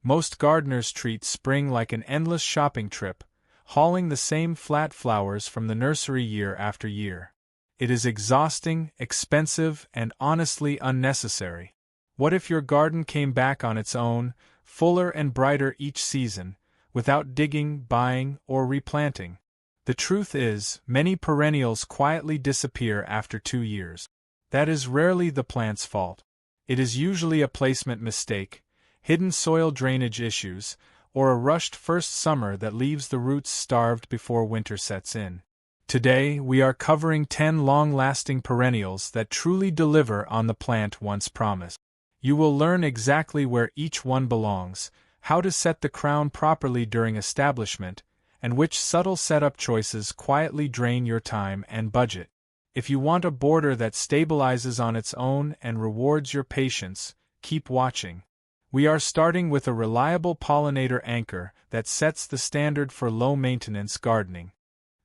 Most gardeners treat spring like an endless shopping trip, hauling the same flat flowers from the nursery year after year. It is exhausting, expensive, and honestly unnecessary. What if your garden came back on its own, fuller and brighter each season, without digging, buying, or replanting? The truth is, many perennials quietly disappear after 2 years. That is rarely the plant's fault. It is usually a placement mistake, hidden soil drainage issues, or a rushed first summer that leaves the roots starved before winter sets in. Today, we are covering 10 long-lasting perennials that truly deliver on the plant once promised. You will learn exactly where each one belongs, how to set the crown properly during establishment, and which subtle setup choices quietly drain your time and budget. If you want a border that stabilizes on its own and rewards your patience, keep watching. We are starting with a reliable pollinator anchor that sets the standard for low-maintenance gardening.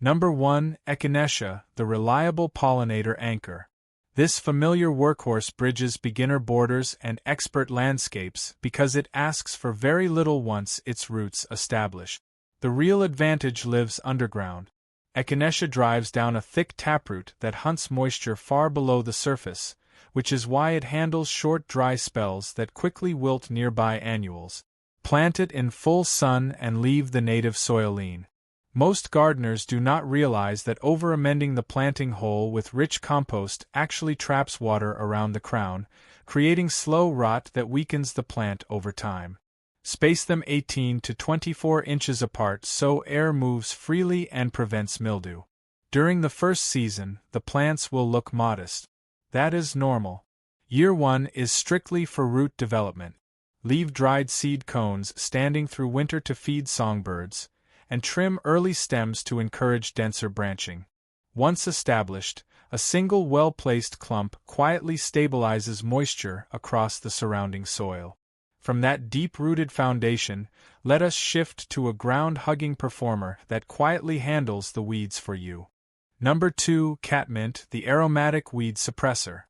Number 1. Echinacea, the reliable pollinator anchor. This familiar workhorse bridges beginner borders and expert landscapes because it asks for very little once its roots establish. The real advantage lives underground. Echinacea drives down a thick taproot that hunts moisture far below the surface, which is why it handles short dry spells that quickly wilt nearby annuals. Plant it in full sun and leave the native soil lean. Most gardeners do not realize that over-amending the planting hole with rich compost actually traps water around the crown, creating slow rot that weakens the plant over time. Space them 18 to 24 inches apart so air moves freely and prevents mildew. During the first season, the plants will look modest. That is normal. Year 1 is strictly for root development. Leave dried seed cones standing through winter to feed songbirds, and trim early stems to encourage denser branching. Once established, a single well-placed clump quietly stabilizes moisture across the surrounding soil. From that deep-rooted foundation, let us shift to a ground-hugging performer that quietly handles the weeds for you. Number 2. Catmint, the aromatic weed suppressor.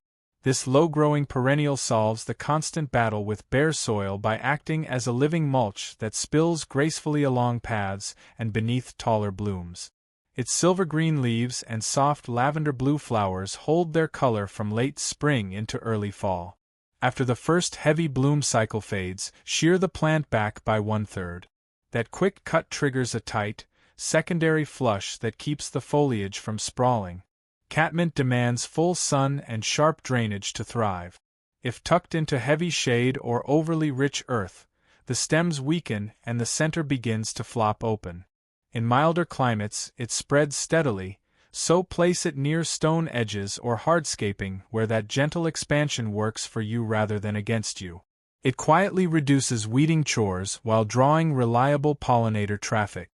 This low-growing perennial solves the constant battle with bare soil by acting as a living mulch that spills gracefully along paths and beneath taller blooms. Its silver-green leaves and soft lavender-blue flowers hold their color from late spring into early fall. After the first heavy bloom cycle fades, shear the plant back by 1/3. That quick cut triggers a tight, secondary flush that keeps the foliage from sprawling. Catmint demands full sun and sharp drainage to thrive. If tucked into heavy shade or overly rich earth, the stems weaken and the center begins to flop open. In milder climates, it spreads steadily, so place it near stone edges or hardscaping where that gentle expansion works for you rather than against you. It quietly reduces weeding chores while drawing reliable pollinator traffic.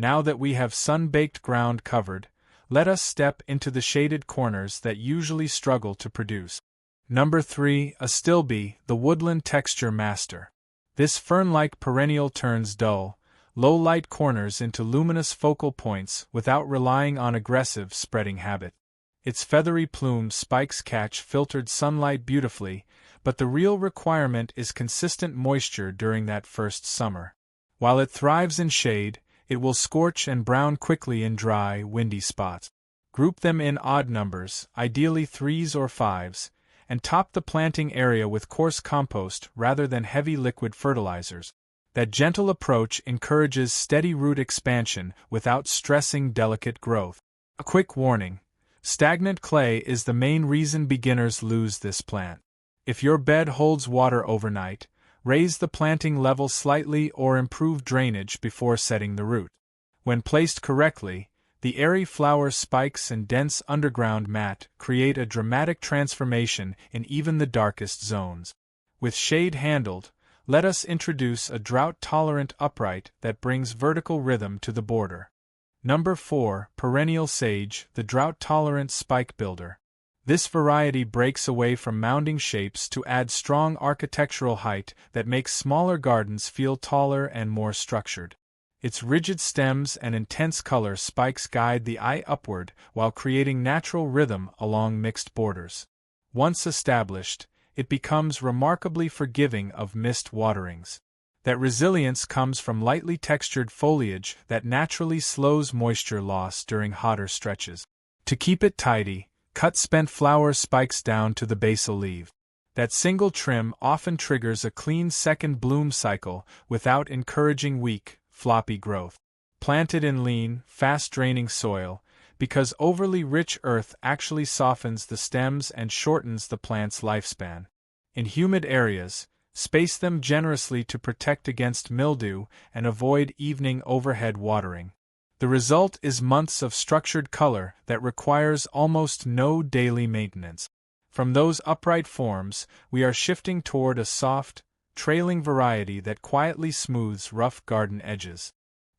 Now that we have sun-baked ground covered, let us step into the shaded corners that usually struggle to produce. Number 3. Astilbe, the woodland texture master. This fern-like perennial turns dull, low-light corners into luminous focal points without relying on aggressive spreading habit. Its feathery plumed spikes catch filtered sunlight beautifully, but the real requirement is consistent moisture during that first summer. While it thrives in shade, it will scorch and brown quickly in dry, windy spots. Group them in odd numbers, ideally 3s or 5s, and top the planting area with coarse compost rather than heavy liquid fertilizers. That gentle approach encourages steady root expansion without stressing delicate growth. A quick warning: stagnant clay is the main reason beginners lose this plant. If your bed holds water overnight, raise the planting level slightly or improve drainage before setting the root. When placed correctly, the airy flower spikes and dense underground mat create a dramatic transformation in even the darkest zones. With shade handled, let us introduce a drought-tolerant upright that brings vertical rhythm to the border. Number 4. Perennial Sage, the drought-tolerant spike builder. This variety breaks away from mounding shapes to add strong architectural height that makes smaller gardens feel taller and more structured. Its rigid stems and intense color spikes guide the eye upward while creating natural rhythm along mixed borders. Once established, it becomes remarkably forgiving of missed waterings. That resilience comes from lightly textured foliage that naturally slows moisture loss during hotter stretches. To keep it tidy, cut spent flower spikes down to the basal leaf. That single trim often triggers a clean second bloom cycle without encouraging weak, floppy growth. Plant it in lean, fast-draining soil, because overly rich earth actually softens the stems and shortens the plant's lifespan. In humid areas, space them generously to protect against mildew and avoid evening overhead watering. The result is months of structured color that requires almost no daily maintenance. From those upright forms, we are shifting toward a soft, trailing variety that quietly smooths rough garden edges.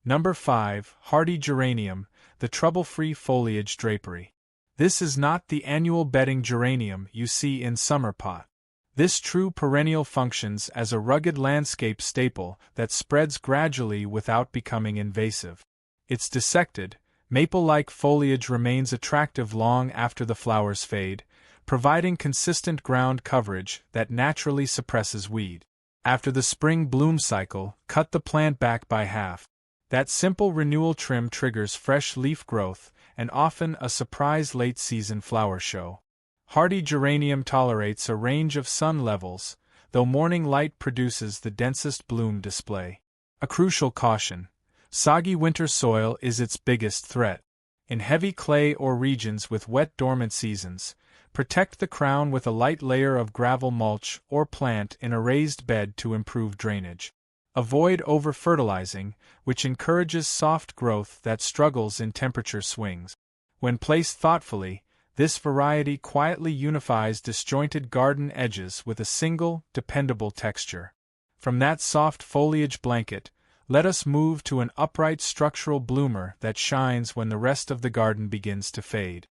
Number 5, Hardy Geranium, the trouble-free foliage drapery. This is not the annual bedding geranium you see in summer pot. This true perennial functions as a rugged landscape staple that spreads gradually without becoming invasive. Its dissected, maple-like foliage remains attractive long after the flowers fade, providing consistent ground coverage that naturally suppresses weed. After the spring bloom cycle, cut the plant back by half. That simple renewal trim triggers fresh leaf growth and often a surprise late-season flower show. Hardy geranium tolerates a range of sun levels, though morning light produces the densest bloom display. A crucial caution: soggy winter soil is its biggest threat. In heavy clay or regions with wet dormant seasons, protect the crown with a light layer of gravel mulch or plant in a raised bed to improve drainage. Avoid over-fertilizing, which encourages soft growth that struggles in temperature swings. When placed thoughtfully, this variety quietly unifies disjointed garden edges with a single, dependable texture. From that soft foliage blanket, let us move to an upright structural bloomer that shines when the rest of the garden begins to fade.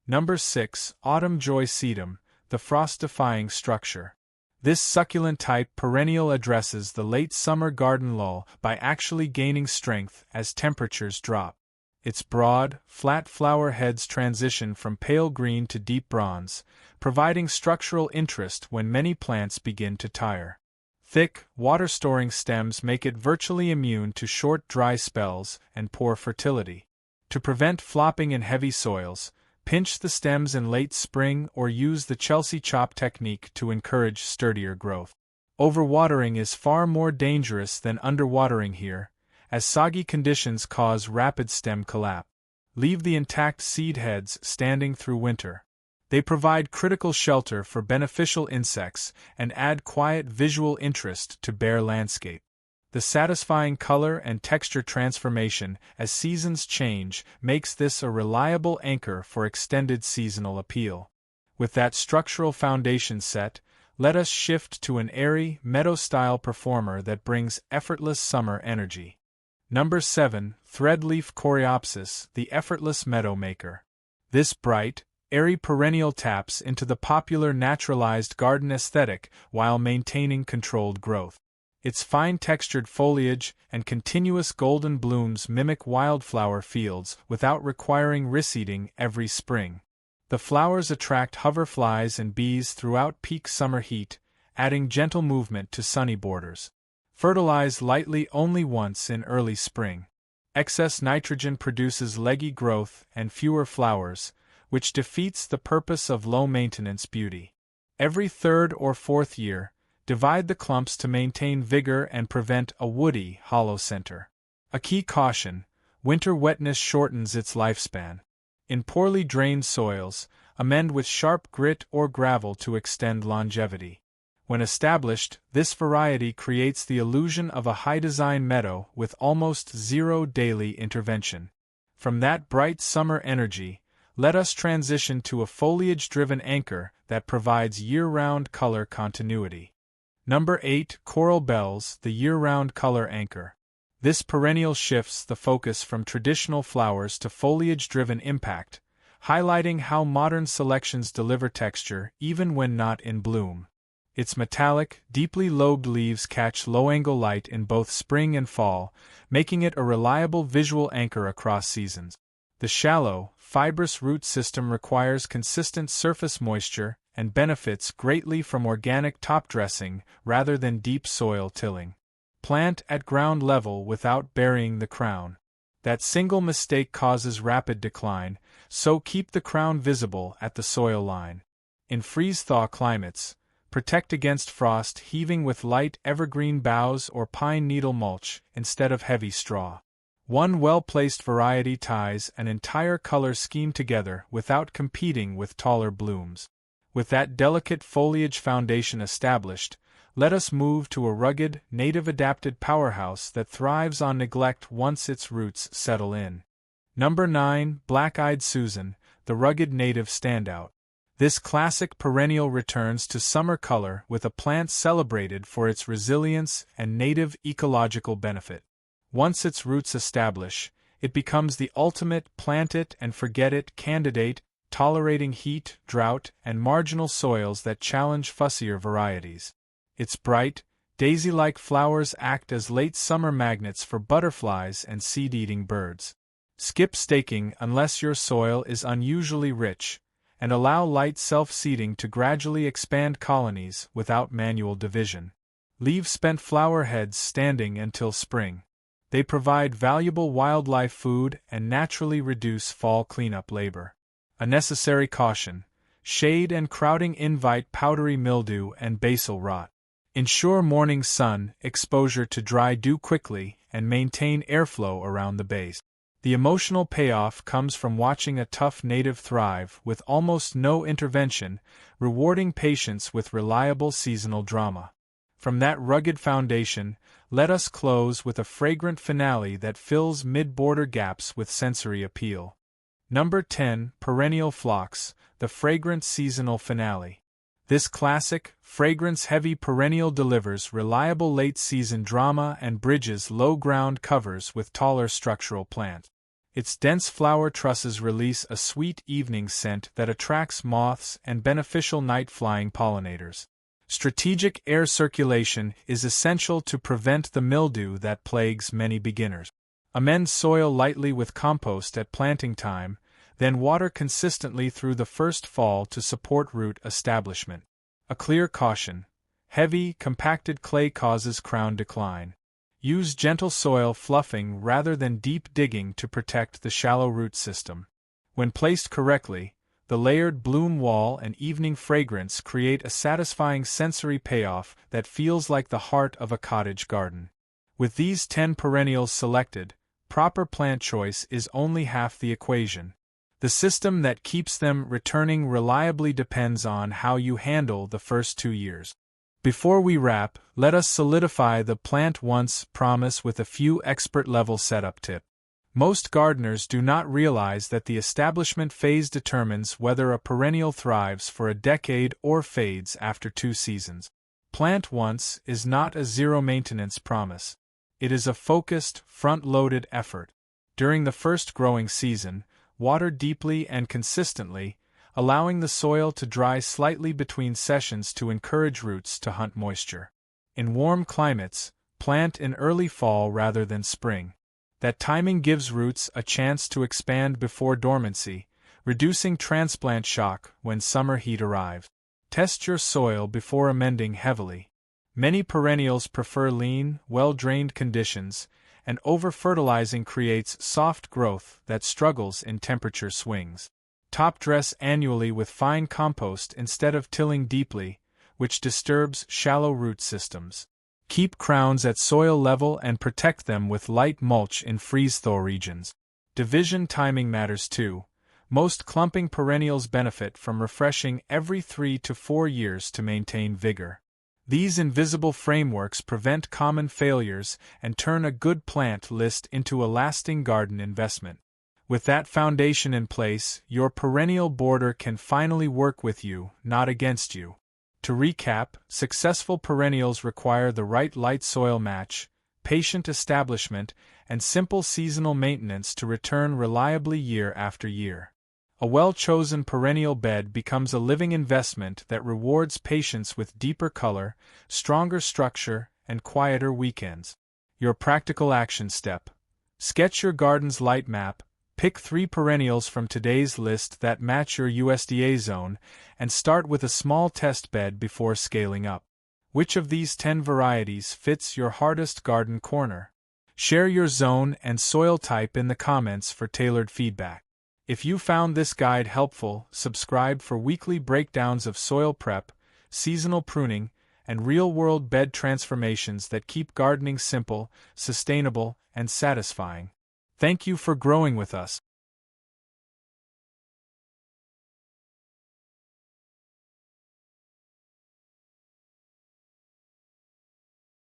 Number 6, Autumn Joy Sedum, the frost-defying structure. This succulent-type perennial addresses the late summer garden lull by actually gaining strength as temperatures drop. Its broad, flat flower heads transition from pale green to deep bronze, providing structural interest when many plants begin to tire. Thick, water-storing stems make it virtually immune to short dry spells and poor fertility. To prevent flopping in heavy soils, pinch the stems in late spring or use the Chelsea chop technique to encourage sturdier growth. Overwatering is far more dangerous than underwatering here, as soggy conditions cause rapid stem collapse. Leave the intact seed heads standing through winter. They provide critical shelter for beneficial insects and add quiet visual interest to bare landscape. The satisfying color and texture transformation as seasons change makes this a reliable anchor for extended seasonal appeal. With that structural foundation set, let us shift to an airy, meadow-style performer that brings effortless summer energy. Number 7, Threadleaf Coreopsis, the effortless meadow maker. This bright, airy perennial taps into the popular naturalized garden aesthetic while maintaining controlled growth. Its fine-textured foliage and continuous golden blooms mimic wildflower fields without requiring reseeding every spring. The flowers attract hoverflies and bees throughout peak summer heat, adding gentle movement to sunny borders. Fertilize lightly only once in early spring. Excess nitrogen produces leggy growth and fewer flowers, which defeats the purpose of low-maintenance beauty. Every third or fourth year, divide the clumps to maintain vigor and prevent a woody, hollow center. A key caution: winter wetness shortens its lifespan. In poorly drained soils, amend with sharp grit or gravel to extend longevity. When established, this variety creates the illusion of a high-design meadow with almost zero daily intervention. From that bright summer energy, let us transition to a foliage-driven anchor that provides year-round color continuity. Number 8, Coral Bells, the year-round color anchor. This perennial shifts the focus from traditional flowers to foliage-driven impact, highlighting how modern selections deliver texture even when not in bloom. Its metallic, deeply lobed leaves catch low-angle light in both spring and fall, making it a reliable visual anchor across seasons. The shallow, fibrous root system requires consistent surface moisture and benefits greatly from organic top dressing rather than deep soil tilling. Plant at ground level without burying the crown. That single mistake causes rapid decline, so keep the crown visible at the soil line. In freeze-thaw climates, protect against frost heaving with light evergreen boughs or pine needle mulch instead of heavy straw. One well-placed variety ties an entire color scheme together without competing with taller blooms. With that delicate foliage foundation established, let us move to a rugged, native-adapted powerhouse that thrives on neglect once its roots settle in. Number 9, Black-Eyed Susan, the rugged native standout. This classic perennial returns to summer color with a plant celebrated for its resilience and native ecological benefit. Once its roots establish, it becomes the ultimate plant-it-and-forget-it candidate, tolerating heat, drought, and marginal soils that challenge fussier varieties. Its bright, daisy-like flowers act as late summer magnets for butterflies and seed-eating birds. Skip staking unless your soil is unusually rich, and allow light self-seeding to gradually expand colonies without manual division. Leave spent flower heads standing until spring. They provide valuable wildlife food and naturally reduce fall cleanup labor. A necessary caution: shade and crowding invite powdery mildew and basal rot. Ensure morning sun exposure to dry dew quickly and maintain airflow around the base. The emotional payoff comes from watching a tough native thrive with almost no intervention, rewarding patience with reliable seasonal drama. From that rugged foundation, let us close with a fragrant finale that fills mid-border gaps with sensory appeal. Number 10, Perennial Phlox, the fragrant seasonal finale. This classic, fragrance-heavy perennial delivers reliable late-season drama and bridges low-ground covers with taller structural plant. Its dense flower trusses release a sweet evening scent that attracts moths and beneficial night-flying pollinators. Strategic air circulation is essential to prevent the mildew that plagues many beginners. Amend soil lightly with compost at planting time, then water consistently through the first fall to support root establishment. A clear caution: heavy, compacted clay causes crown decline. Use gentle soil fluffing rather than deep digging to protect the shallow root system. When placed correctly, the layered bloom wall and evening fragrance create a satisfying sensory payoff that feels like the heart of a cottage garden. With these 10 perennials selected, proper plant choice is only half the equation. The system that keeps them returning reliably depends on how you handle the first 2 years. Before we wrap, let us solidify the plant once promise with a few expert-level setup tips. Most gardeners do not realize that the establishment phase determines whether a perennial thrives for a decade or fades after 2 seasons. Plant once is not a zero-maintenance promise. It is a focused, front-loaded effort. During the first growing season, water deeply and consistently, allowing the soil to dry slightly between sessions to encourage roots to hunt moisture. In warm climates, plant in early fall rather than spring. That timing gives roots a chance to expand before dormancy, reducing transplant shock when summer heat arrives. Test your soil before amending heavily. Many perennials prefer lean, well-drained conditions, and over-fertilizing creates soft growth that struggles in temperature swings. Top dress annually with fine compost instead of tilling deeply, which disturbs shallow root systems. Keep crowns at soil level and protect them with light mulch in freeze-thaw regions. Division timing matters too. Most clumping perennials benefit from refreshing every 3 to 4 years to maintain vigor. These invisible frameworks prevent common failures and turn a good plant list into a lasting garden investment. With that foundation in place, your perennial border can finally work with you, not against you. To recap, successful perennials require the right light-soil match, patient establishment, and simple seasonal maintenance to return reliably year after year. A well-chosen perennial bed becomes a living investment that rewards patience with deeper color, stronger structure, and quieter weekends. Your practical action step: sketch your garden's light map, pick 3 perennials from today's list that match your USDA zone, and start with a small test bed before scaling up. Which of these 10 varieties fits your hardest garden corner? Share your zone and soil type in the comments for tailored feedback. If you found this guide helpful, subscribe for weekly breakdowns of soil prep, seasonal pruning, and real-world bed transformations that keep gardening simple, sustainable, and satisfying. Thank you for growing with us.